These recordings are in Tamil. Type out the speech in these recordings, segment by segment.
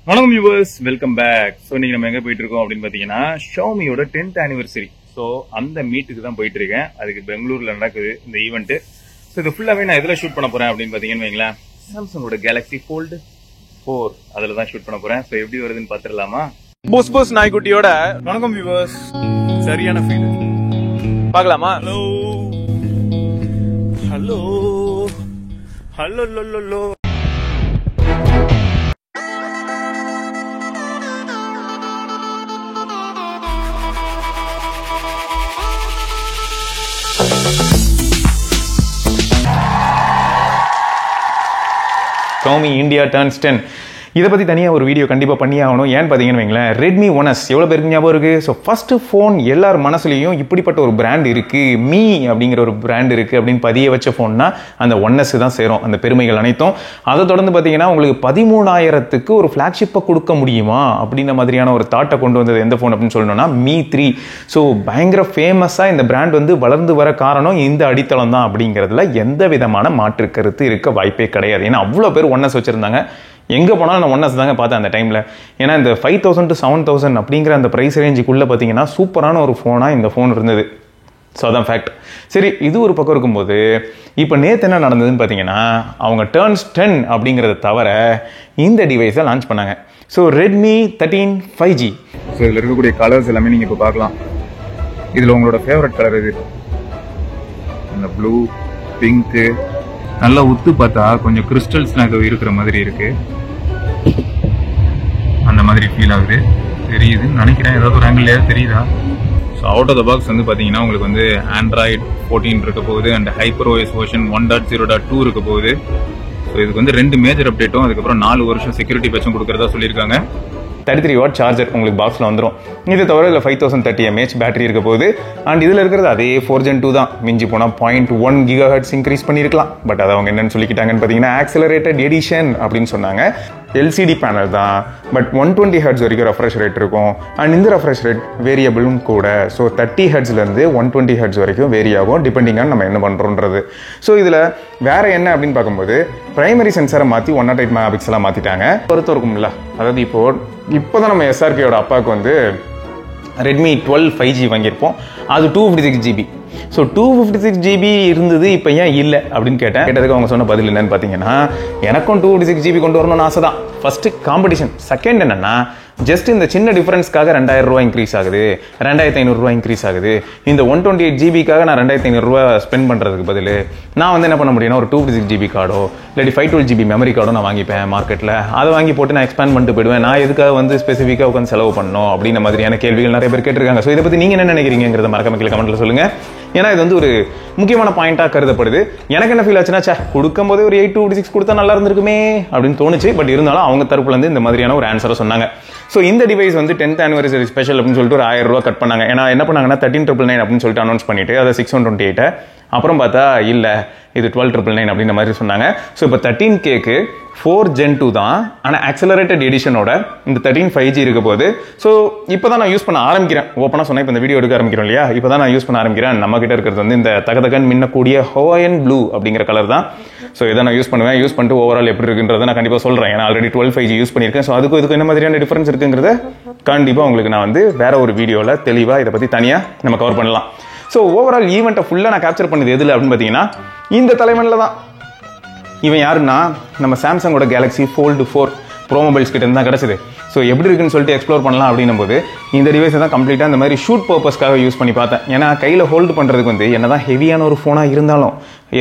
வணக்கம் வியூவர்ஸ், வெல்கம் பேக். ஸோ இன்னைக்கு நம்ம எங்க போயிட்டு இருக்கோம் அப்படின்னு பாத்தீங்கன்னா ஷாமியோட 10th anniversary. ஸோ அந்த மீட்டுக்கு தான் போயிட்டு இருக்கேன். அதுக்கு பெங்களூர்ல நடக்குது இந்த ஈவெண்ட். ஸோ இது ஃபுல்லாவே நான் எதுல ஷூட் பண்ண போறேன் அப்படின்னு பாத்தீங்கன்னு வைங்களேன், சாம்சங்கோட கேலக்ஸி ஃபோல்டு 4 அதுல தான் ஷூட் பண்ண போறேன். ஸோ எப்படி வருதுன்னு பாத்துடலாமா? போஸ் போஸ் நாய்க்குட்டியோட வணக்கம் வியூவர்ஸ். சரியான ஃபீல் பார்க்கலாமா? Hello hello hello low. Xiaomi India turns 10. இதை பற்றி தனியாக ஒரு வீடியோ கண்டிப்பாக பண்ணி ஆகணும். ஏன்னு பார்த்தீங்கன்னு வைங்களேன், ரெட்மி ஒன்எஸ் எவ்வளோ பேருக்கு ஞாபகம் இருக்குது? ஸோ ஃபஸ்ட்டு ஃபோன் எல்லார் மனசுலையும் இப்படிப்பட்ட ஒரு பிராண்ட் இருக்குது, மீ அப்படிங்கிற ஒரு பிராண்ட் இருக்குது அப்படின்னு பதிய வச்ச ஃபோன்னா அந்த ஒன்எஸ் தான் சேரும், அந்த பெருமைகள் அனைத்தும். அதை தொடர்ந்து பார்த்தீங்கன்னா உங்களுக்கு 13,000க்கு ஒரு ஃப்ளாக்ஷிப்பை கொடுக்க முடியுமா அப்படின்ற மாதிரியான ஒரு தாட்டை கொண்டு வந்தது எந்த ஃபோன் அப்படின்னு சொல்லணும்னா மீ 3. ஸோ பயங்கர ஃபேமஸாக இந்த பிராண்ட் வந்து வளர்ந்து வர காரணம் இந்த அடித்தளம் தான் அப்படிங்கிறதுல எந்த விதமான மாற்று கருத்து இருக்க வாய்ப்பே கிடையாது. ஏன்னா அவ்வளோ பேர் ஒன்எஸ் வச்சுருந்தாங்க. எங்கே போனாலும் நான் ஒன்எஸ் தாங்க பார்த்தேன் அந்த டைமில். ஏன்னா இந்த 5,000 to 7,000 அப்படிங்கிற அந்த ப்ரைஸ் ரேஞ்சுக்குள்ளே பார்த்தீங்கன்னா சூப்பரான ஒரு ஃபோனாக இந்த ஃபோன் இருந்தது. ஸோ அதான் ஃபேக்ட். சரி, இது ஒரு பக்கம் இருக்கும்போது இப்போ நேற்று என்ன நடந்ததுன்னு பார்த்தீங்கன்னா, அவங்க டர்ன்ஸ் 10 அப்படிங்கிறத தவிர இந்த டிவைஸை லான்ச் பண்ணாங்க. So Redmi 13 5G. ஸோ இதில் இருக்கக்கூடிய கலர்ஸ் எல்லாமே நீங்கள் இப்போ பார்க்கலாம். இதில் உங்களோட ஃபேவரட் கலர் இது, இந்த ப்ளூ, பிங்க்கு, நல்லா உத்து பார்த்தா கொஞ்சம் கிறிஸ்டல்ஸ்லாம் ஏதோ இருக்கிற மாதிரி இருக்கு, அந்த மாதிரி ஃபீல் ஆகுது. தெரியுதுன்னு நினைக்கிறேன், ஏதாவது ஒரு ஆங்கிள் தெரியுதா? So out of the box வந்து பார்த்தீங்கன்னா உங்களுக்கு வந்து ஆண்ட்ராய்டு 14 இருக்க போகுது அண்ட் ஹைப்பர் ஓஎஸ் வெர்ஷன் 1.0.2 இருக்க போகுது. ஸோ இதுக்கு வந்து 2 மேஜர் அப்டேட்டும் அதுக்கப்புறம் 4 வருஷம் செக்யூரிட்டி பேட்சும் கொடுக்குறதா சொல்லியிருக்காங்க. 33 வாட் சார்ஜர் உங்களுக்கு பாக்ஸில் வந்துடும். இது தவிர இதில் 5030 mAh பேட்டரி இருக்க போகுது. அண்ட் இதில் இருக்கிறது அதே 4 Gen 2 தான். மிஞ்சி போனால் 0.1 GHz இன்க்ரீஸ் பண்ணியிருக்கலாம். பட் அதை அவங்க என்னென்னு சொல்லிக்கிட்டாங்கன்னு பார்த்தீங்கன்னா ஆக்சலரேட்டட் எடிஷன் அப்படின்னு சொன்னாங்க. எல்சிடி பேனல் தான், பட் 120 Hz வரைக்கும் ரெஃப்ரெஷ் ரேட் இருக்கும். அண்ட் இந்த ரெஃப்ரெஷ் ரேட் வேரியபிளும் கூட. ஸோ 30 Hzலேருந்து 120 Hz வரைக்கும் வேரி ஆகும், டிபெண்டிங் ஆன் நம்ம என்ன பண்ணுறோன்றது. ஸோ இதில் வேற என்ன அப்படின்னு பார்க்கும்போது பிரைமரி சென்சாரை மாற்றி 108 மெகாபிக்சலாக மாற்றிட்டாங்க. பொறுத்த இருக்கும்ல, அதாவது இப்போ தான் நம்ம எஸ்ஆர்கேயோட அப்பாவுக்கு வந்து ரெட்மி 12 5G வாங்கியிருப்போம். அது 256 GB. ஸோ 256 GB இருந்தது, இப்போ ஏன் இல்லை அப்படின்னு கேட்டதுக்கு அவங்க சொன்ன பதில் என்னன்னு பார்த்தீங்கன்னா, எனக்கும் 256 GB கொண்டு வரணும்னு ஆசை தான். ஃபர்ஸ்ட் காம்படிஷன், செகண்ட் என்னன்னா ஜஸ்ட் இந்த சின்ன டிஃபரன்ஸ்க்காக 2,000 ரூபா இன்க்ரீஸ் ஆகுது, 2,500 ரூபா இன்க்ரீஸ் ஆகுது. இந்த 128 GBக்காக நான் 2,500 ரூபா ஸ்பெண்ட் பண்ணுறதுக்கு பதில் நான் வந்து என்ன பண்ண முடியும்னா ஒரு 256 GB கார்டோ இல்லாட்டி 512 GB மெமரி கார்டோ நான் வாங்கிப்பேன் மார்க்கெட்டில். அதை வாங்கி போட்டு நான் எக்ஸ்பேண்ட் பண்ணிட்டு போயிடுவேன். நான் எதுக்காக வந்து ஸ்பெசிஃபிக்காக உட்காந்து செலவு பண்ணணும் அப்படின்ற மாதிரியான கேள்விகள் நிறைய பேர் கேட்டிருக்காங்க. ஸோ இதை பற்றி நீங்கள் என்ன நினைக்கிறீங்கிறத மறக்காம கீழே கமெண்ட்டில் சொல்லுங்கள். ஏன்னா இது வந்து ஒரு முக்கியமான பாயிண்டாக கருதப்படுது. எனக்கு என்ன ஃபீல் ஆச்சுன்னா, கொடுக்கும் போதே ஒரு 826 கொடுத்தா நல்லா இருந்திருக்குமே அப்படின்னு தோணுச்சு. பட் இருந்தாலும் அவங்க தரப்புல இருந்து இந்த மாதிரியான ஒரு ஆன்சரை சொன்னாங்க. ஸோ இந்த டிவைஸ் வந்து 10th anniversary ஸ்பெஷல் அப்படின்னு சொல்லிட்டு ஒரு 1000 ரூபா கட் பண்ணாங்க. ஏன்னா என்ன பண்ணாங்கன்னா 13,999 அப்படின்னு சொல்லிட்டு அனௌன்ஸ் பண்ணிட்டு அதை 628 அப்புறம் பார்த்தா இல்லை இது 12,999 அப்படின்ற மாதிரி சொன்னாங்க. ஸோ இப்போ 13Kக்கு 4 Gen 2 தான், ஆனால் ஆக்சலரேட்டட் எடிஷனோட இந்த 13 5G இருக்க போது. ஸோ இப்போ தான் நான் யூஸ் பண்ண ஆரம்பிக்கிறேன். ஓப்பனாக சொன்னால் இப்போ இந்த வீடியோ எடுக்க ஆரம்பிக்கிறோம் இல்லையா, இப்போ தான் நான் யூஸ் பண்ண ஆரம்பிக்கிறேன். நம்ம கிட்ட இருக்கிறது வந்து இந்த தகதகன் மின்னக்கூடிய ஹவாயன் ப்ளூ அப்படிங்கிற கலர் தான். ஸோ இதை நான் யூஸ் பண்ணுவேன். யூஸ் பண்ணிட்டு ஓவரால் எப்படி இருக்குன்றதை நான் கண்டிப்பாக சொல்கிறேன். ஏன்னா ஆல்ரெடி 12 5G யூஸ் பண்ணியிருக்கேன். ஸோ அதுக்கு இதுக்கு என்ன மாதிரியான டிஃபரன்ஸ் இருக்குங்கிறத கண்டிப்பாக உங்களுக்கு நான் வந்து வேற ஒரு வீடியோவில் தெளிவாக இதை பற்றி தனியாக நம்ம கவர் பண்ணலாம். ஸோ ஓவரால் ஈவெண்ட்டை ஃபுல்லாக நான் கேப்சர் பண்ணது எதில் அப்படின்னு பார்த்தீங்கன்னா இந்த தலைவனில் தான். இவன் யாருன்னா நம்ம சாம்சங்கோட கேலக்ஸி ஃபோல்டு 4 ப்ரோ மொபைல்ஸ் கிட்ட இருந்து தான் கிடச்சிது. ஸோ எப்படி இருக்குன்னு சொல்லிட்டு எக்ஸ்ப்ளோர் பண்ணலாம் அப்படின்னும் போது இந்த டிவைஸை தான் கம்ப்ளீட்டாக இந்த மாதிரி ஷூட் பர்பஸ்க்காக யூஸ் பண்ணி பார்த்தேன். ஏன்னா கையில் ஹோல்டு பண்ணுறதுக்கு வந்து என்ன தான் ஹெவியான ஒரு ஃபோனாக இருந்தாலும்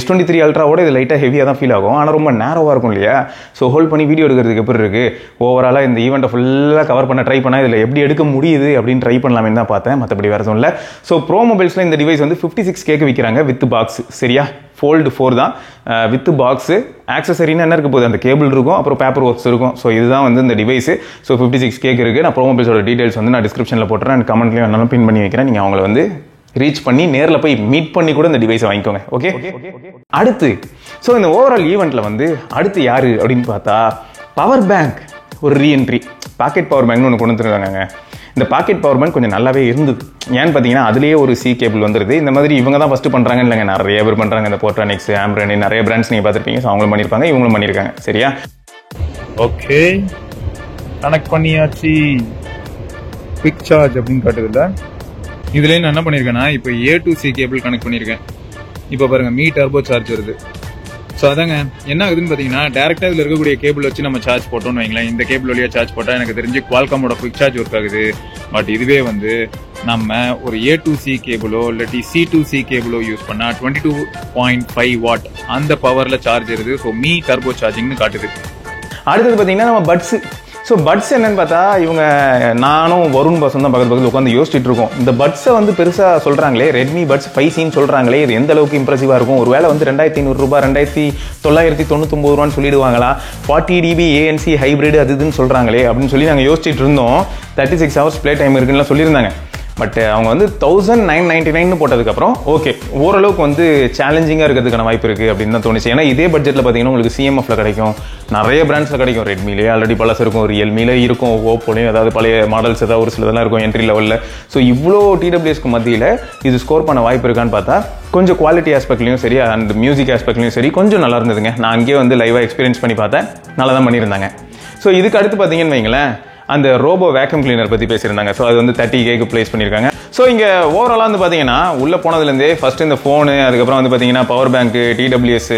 S23 அல்ட்ராவோட இது லைட்டாக ஹெவியாக தான் ஃபீல் ஆகும். ஆனால் ரொம்ப நேரோவாக இருக்கும் இல்லையா. ஸோ ஹோல்ட் பண்ணி வீடியோ எடுக்கிறதுக்கு எப்படி இருக்குது, ஓவராலாக இந்த ஈவெண்ட்டை ஃபுல்லாக கவர் பண்ண ட்ரை பண்ணால் இதில் எப்படி எடுக்க முடியுது அப்படின்னு ட்ரை பண்ணலாமே தான் பார்த்தேன். மற்றபடி வேறு எதுவும் இல்லை. ஸோ ப்ரோ மொபைல்ஸில் இந்த டிவைஸ் வந்து 56Kக்கு விற்கிறாங்க வித் பாக்ஸ். சரியா, ஃபோல்டு 4 தான் வித் பாக்ஸு. ஆக்சசரின்னு என்ன இருக்க போகுது, அந்த கேபிள் இருக்கும், அப்புறம் பேப்பர் ஒர்க்ஸ் இருக்கும். ஸோ இதுதான் வந்து இந்த டிவைஸு. ஸோ 56Kக்கு இருக்குது. நான் ப்ரோ மொபைல்ஸோட டீடைல்ஸ் வந்து நான் டிஸ்கிரிப்ஷனில் போட்டுறேன், அண்ட் கமெண்ட்லேயும் வேணாலும் பின் பண்ணி வைக்கிறேன். நீங்கள் அவங்கள வந்து ரீச் பண்ணி நேரில் போய் மீட் பண்ணி கூட இந்த டிவைஸை வாங்கிக்கோங்க. ஓகே, அடுத்து ஸோ இந்த ஓவரால் ஈவெண்ட்டில் வந்து அடுத்து யார் அப்படின்னு பார்த்தா பவர் பேங்க் ஒரு ரீஎன்ட்ரி. பாக்கெட் பவர் பேங்க்னு ஒன்று கொண்டு வந்துருக்காங்க. இந்த பாக்கெட் பவர் பேங்க் கொஞ்சம் நல்லாவே இருந்தது. ஏன்னு பார்த்தீங்கன்னா அதுலேயே ஒரு சி கேபிள் வந்துருது. இந்த மாதிரி இவங்க தான் ஃபஸ்ட்டு பண்ணுறாங்க இல்லைங்க, நிறைய பேர் பண்ணுறாங்க. இந்த போர்ட்ரானிக்ஸ், ஆம்ரனி, நிறைய பிராண்ட்ஸ் நீங்கள் பார்த்துருப்பீங்க. ஸோ அவங்களும் பண்ணியிருப்பாங்க, இவங்களும் பண்ணியிருக்காங்க. சரியா, ஓகே. கனெக்ட் பண்ணியாச்சு. குவிக் சார்ஜ் அப்படின்னு காட்டுதுல்ல. இதுலேயே நான் என்ன பண்ணியிருக்கேன்னா இப்போ A to C cable connect பண்ணியிருக்கேன். இப்போ பாருங்க மீ டர்போ சார்ஜ் வருது. ஸோ அதாங்க என்ன ஆகுதுன்னு பார்த்தீங்கன்னா டேரெக்டாக இதில் இருக்கக்கூடிய கேபிள் வச்சு நம்ம சார்ஜ் போட்டோம்னு வைங்களேன். இந்த கேபிள் வழியாக சார்ஜ் போட்டால் எனக்கு தெரிஞ்சு குவால்காமோட குவிக் சார்ஜ் ஒர்க் ஆகுது. பட் இதுவே வந்து நம்ம ஒரு A to C கேபிளோ இல்லாட்டி C to C கேபிளோ யூஸ் பண்ணால் 22.5 வாட் அந்த பவரில் சார்ஜ் வருது. ஸோ மீ டர்போ சார்ஜிங்னு காட்டுது. அடுத்தது பார்த்தீங்கன்னா நம்ம பட்ஸ். ஸோ பட்ஸ் என்னன்னு பார்த்தா இவங்க நானும் வருண் பாசம் தான் பக்கத்தில் உட்காந்து யோசிச்சுட்டு இருக்கோம். இந்த பட்ஸை வந்து பெருசாக சொல்கிறாங்களே, ரெட்மி பட்ஸ் 5Cன்னு சொல்கிறாங்களே, இது எந்த அளவுக்கு இம்ப்ரெசிவாக இருக்கும். ஒரு வேளை வந்து 2500 ரூபாய் 2999 ரூபான்னு சொல்லிடுவாங்களா, 40 dB ANC ஹைப்ரிட் அது இதுன்னு சொல்கிறாங்களே அப்படின்னு சொல்லி நாங்கள் யோசிச்சுட்டு இருந்தோம். 36 hours ப்ளே டைம் இருக்குன்னு சொல்லியிருந்தாங்க. பட் அவங்க வந்து 1999 போட்டதுக்கப்புறம் ஓகே ஓரளவுக்கு வந்து சேலஞ்சிங்காக இருக்கிறதுக்கான வாய்ப்பு இருக்குது அப்படின்னு தான் தோணுச்சு. ஏன்னா இதே பட்ஜெட்டில் பார்த்தீங்கன்னா உங்களுக்கு CMFல கிடைக்கும், நிறைய பிராண்ட்ஸில் கிடைக்கும். ரெட்மிலேயே ஆல்ரெடி பழசு இருக்கும், ரியல்மில இருக்கும், ஓப்போலையும் ஏதாவது பழைய மாடல்ஸ் ஏதாவது ஒரு சிலதெல்லாம் இருக்கும் என்ட்ரி லெவலில். ஸோ இவ்வளோ TWSக்கு மத்தியில் இது ஸ்கோர் பண்ண வாய்ப்பு இருக்கான்னு பார்த்தா கொஞ்சம் குவாலிட்டி ஆஸ்பெக்ட்லையும் சரி அண்ட் மியூசிக் ஆஸ்பெக்ட்லையும் சரி கொஞ்சம் நல்லா இருந்ததுங்க. நான் அங்கேயே வந்து லைவாக எக்ஸ்பீரியன்ஸ் பண்ணி பார்த்தேன், நல்லா தான் பண்ணியிருந்தாங்க. ஸோ இதுக்கு அடுத்து பார்த்தீங்கன்னு வைங்களேன், அந்த ரோபோ வேக்யூம் கிளீனர் பற்றி பேசியிருந்தாங்க. ஸோ அது வந்து 30K ப்ளேஸ் பண்ணியிருக்காங்க. ஸோ இங்கே ஓவராலாக வந்து பார்த்தீங்கன்னா உள்ளே போனதுலேருந்தே ஃபஸ்ட்டு இந்த ஃபோனு, அதுக்கப்புறம் வந்து பார்த்தீங்கன்னா பவர் பேங்க்கு, TWS,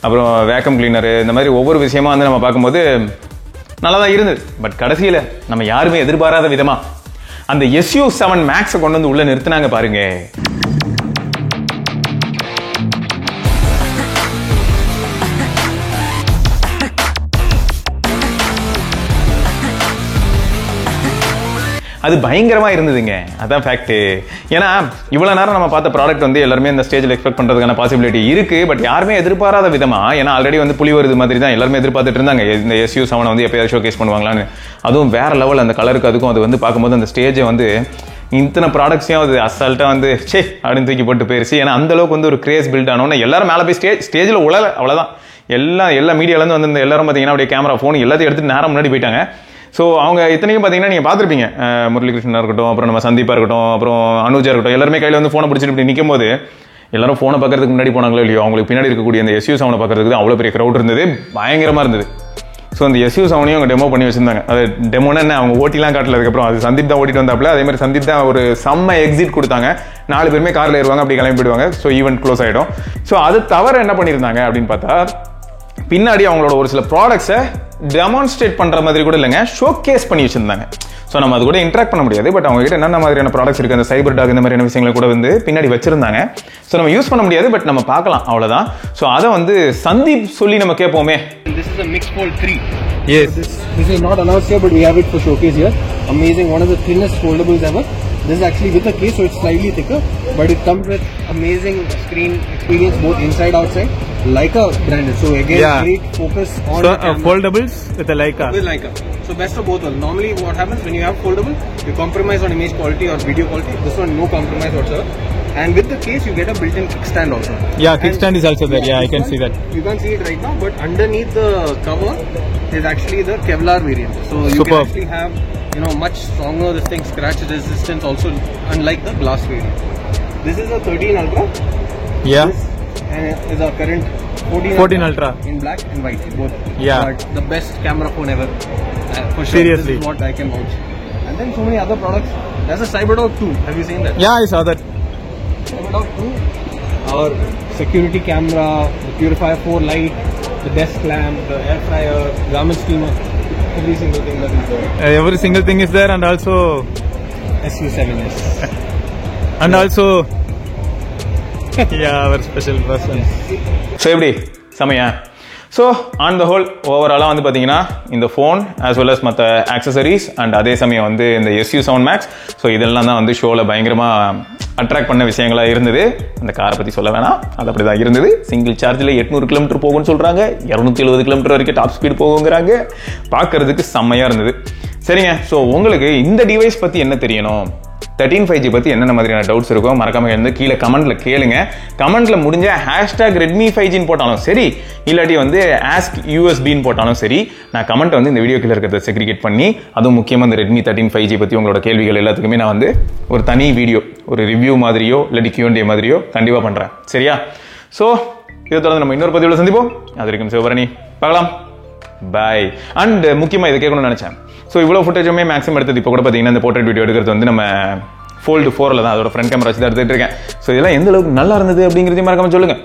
அப்புறம் வேக்யூம் கிளீனரு, இந்த மாதிரி ஒவ்வொரு விஷயமா வந்து நம்ம பார்க்கும்போது நல்லா தான் இருந்தது. பட் கடைசியில் நம்ம யாருமே எதிர்பாராத விதமாக அந்த SU7 Max கொண்டு வந்து உள்ளே நிறுத்தினாங்க பாருங்க. அது பயங்கரமா இருந்ததுங்க. அதான் ஃபேக்ட். ஏன்னா இவ்வளவு நேரம் நம்ம பார்த்த ப்ராடக்ட் வந்து எல்லாருமே இந்த ஸ்டேஜில் எக்ஸ்பெக்ட் பண்றதுக்கான பாசிபிலிட்டி இருக்கு. பட் யாருமே எதிர்பாராத விதமா, ஏன்னா ஆல்ரெடி வந்து புலி வருது மாதிரி தான் எல்லாருமே எதிர்பார்த்துட்டு இருந்தாங்க. இந்த SU7 வந்து எப்பயாவது ஷோகேஸ் பண்ணுவாங்களான்னு. அதுவும் வேற லெவல் அந்த கலருக்கு அதுக்கும் அது வந்து பார்க்கும்போது அந்த ஸ்டேஜை வந்து இத்தனை ப்ராடக்ட்ஸையும் அது அசால்ட்டா வந்து சே அப்படின்னு தூக்கி போட்டு போயிருச்சு. ஏன்னா அந்த அளவுக்கு வந்து ஒரு கிரேஸ் பில்ட் ஆனோன்னு எல்லாரும் மேலே போய் ஸ்டேஜில் உழல, அவ்வளோதான். எல்லா மீடியாலேருந்து வந்து எல்லாரும் பார்த்தீங்கன்னா அப்படியே கேமரா ஃபோன் எல்லாத்தையும் எடுத்துட்டு நேரம் முன்னாடி போயிட்டாங்க. ஸோ அவங்க இத்தனைக்கும் பார்த்தீங்கன்னா நீங்கள் பார்த்துருப்பீங்க, முரளிகிருஷ்ணா இருக்கட்டும், அப்புறம் நம்ம சந்தீப்பா இருக்கட்டும், அப்புறம் அனுஜா இருக்கட்டும், எல்லாருமே கையில் வந்து ஃபோனை பிடிச்சிட்டு இப்படி நிற்கும் போது எல்லாரும் ஃபோனை பார்க்கறதுக்கு முன்னாடி போனாங்களோ இல்லையோ, அவங்களுக்கு பின்னாடி இருக்கக்கூடிய அந்த SU7 பார்க்கறதுக்கு தான் அவ்வளோ பெரிய க்ரௌட் இருந்தது, பயங்கரமாக இருந்தது. ஸோ அந்த SU7 அவங்க டெமோ பண்ணி வச்சிருந்தாங்க. அது டெமோனா என்ன, அவங்க ஓட்டிலாம் காட்டலதுக்கப்புறம் அது சந்தீப் தான் ஓட்டிட்டு வந்தாப்புல. அதே மாதிரி சந்தீப் தான் ஒரு செம்ம எக்ஸிட் கொடுத்தாங்க. 4 பேருமே காரில் ஏறுவாங்க, அப்படி கிளம்பி போயிடுவாங்க. ஸோ ஈவெண்ட் க்ளோஸ் ஆகிடும். ஸோ அது தவிர என்ன பண்ணியிருந்தாங்க அப்படின்னு பார்த்தா பின்னாடி அவங்களோட ஒரு சில ப்ராடக்ட்ஸை டெமான்ஸ்ட்ரேட் பண்ற மாதிரி கூட இல்லைங்க, ஷோகேஸ் பண்ணி வச்சிருந்தாங்க. ஸோ நம்ம அது கூட இன்ட்ராக்ட் பண்ண முடியாது. பட் அவங்க கிட்ட என்னென்ன மாதிரியான ப்ராடக்ட்ஸ் இருக்கு, அந்த சைபர் டாக் இந்த மாதிரியான விஷயங்களை கூட வந்து பின்னாடி வச்சிருந்தாங்க. ஸோ நம்ம யூஸ் பண்ண முடியாது, பட் நம்ம பார்க்கலாம், அவ்வளோதான். ஸோ அதை வந்து சந்தீப் சொல்லி நம்ம கேட்போமே. This is a Mix Fold 3. Yes. This is not announced here, but we have it for showcase here. Amazing, one of the thinnest foldables ever. This is actually with a case, so it's slightly thicker, but it comes with amazing screen experience both inside outside. Leica branded, so again great focus on the camera. Foldables with a Leica. With Leica. So best of both worlds. Normally what happens when you have foldable, you compromise on image quality or video quality. This one no compromise whatsoever. And with the case you get a built-in kickstand also. Yeah, kickstand is also there. Yeah, I can see that. You can't see it right now, but underneath the cover is actually the Kevlar variant. So you Superb. can actually have, you know, much stronger this thing, scratch resistance also, unlike the glass variant. This is a 13 Ultra. Yeah. This is our current 14 Ultra in black and white both. Yeah. But the best camera phone ever. For sure. Seriously. This is what I can vouch. And then so many other products. There's a CyberDog 2. Have you seen that? Yeah, I saw that. CyberDog 2. Our security camera, the Purifier 4 light, the desk lamp, the air fryer, garment steamer, every single thing that is there. Every single thing is there, and also SU7S. and also yeah, our special person. So எப்படி செமையா? ஸோ ஆன் த ஹோல் ஓவராலாக வந்து பார்த்தீங்கன்னா இந்த ஃபோன் ஆஸ் வெல் அஸ் மற்ற ஆக்சசரிஸ் அண்ட் அதே சமயம் வந்து இந்த SU7 Max, ஸோ இதெல்லாம் தான் வந்து ஷோவில் பயங்கரமாக அட்ராக்ட் பண்ண விஷயங்களாக இருந்தது. அந்த காரை பற்றி சொல்ல வேணாம், அது அப்படி தான் இருந்தது. சிங்கிள் சார்ஜில் 800 கிலோமீட்டர் போகும்னு சொல்கிறாங்க, 270 கிலோமீட்டர் வரைக்கும் டாப் ஸ்பீடு போகுங்கிறாங்க. பார்க்கறதுக்கு செம்மையாக இருந்தது. சரிங்க, ஸோ உங்களுக்கு இந்த டிவைஸ் பற்றி என்ன தெரியணும், 13 5G பற்றி என்னென்ன மாதிரியான டவுட்ஸ் இருக்கோ மறக்காம வந்து கீழே கமெண்ட்ல கேளுங்க. கமெண்ட்ல முடிஞ்ச #Redmi 5Gன்னு போட்டாலும் சரி, இல்லாட்டி வந்து Ask USBன்னு போட்டாலும் சரி, நான் கமெண்ட் வந்து இந்த வீடியோ கீழே இருக்கிறத செக்ரிகேட் பண்ணி, அதுவும் முக்கியமாக இந்த Redmi 13 5G பற்றி உங்களோட கேள்விகள் எல்லாத்துக்குமே நான் வந்து ஒரு தனி வீடியோ, ஒரு ரிவ்யூ மாதிரியோ இல்லாட்டி Q&A மாதிரியோ கண்டிப்பாக பண்ணுறேன். சரியா? ஸோ இதை தொடர்ந்து நம்ம இன்னொரு பதிவில் சந்திப்போம். அது வரைக்கும் சிவபரணி, பார்க்கலாம். பாய். அண்ட் முக்கியமாக இதை கேட்கணும்னு நினச்சேன். ஸோ இவ்வளோ ஃபுட்டேஜுமே மேக்ஸிமம் எடுத்தது இப்போ கூட பார்த்தீங்கன்னா இந்த போர்ட்ரேட் வீடியோ எடுக்கிறது வந்து நம்ம Fold 4 தான், அதோட ஃப்ரண்ட் கேமரா வச்சு தான் எடுத்துட்டு இருக்கேன். ஸோ இதெல்லாம் எந்த அளவுக்கு நல்லா இருந்தது அப்படிங்கிறதையும் மறக்காம சொல்லுங்க.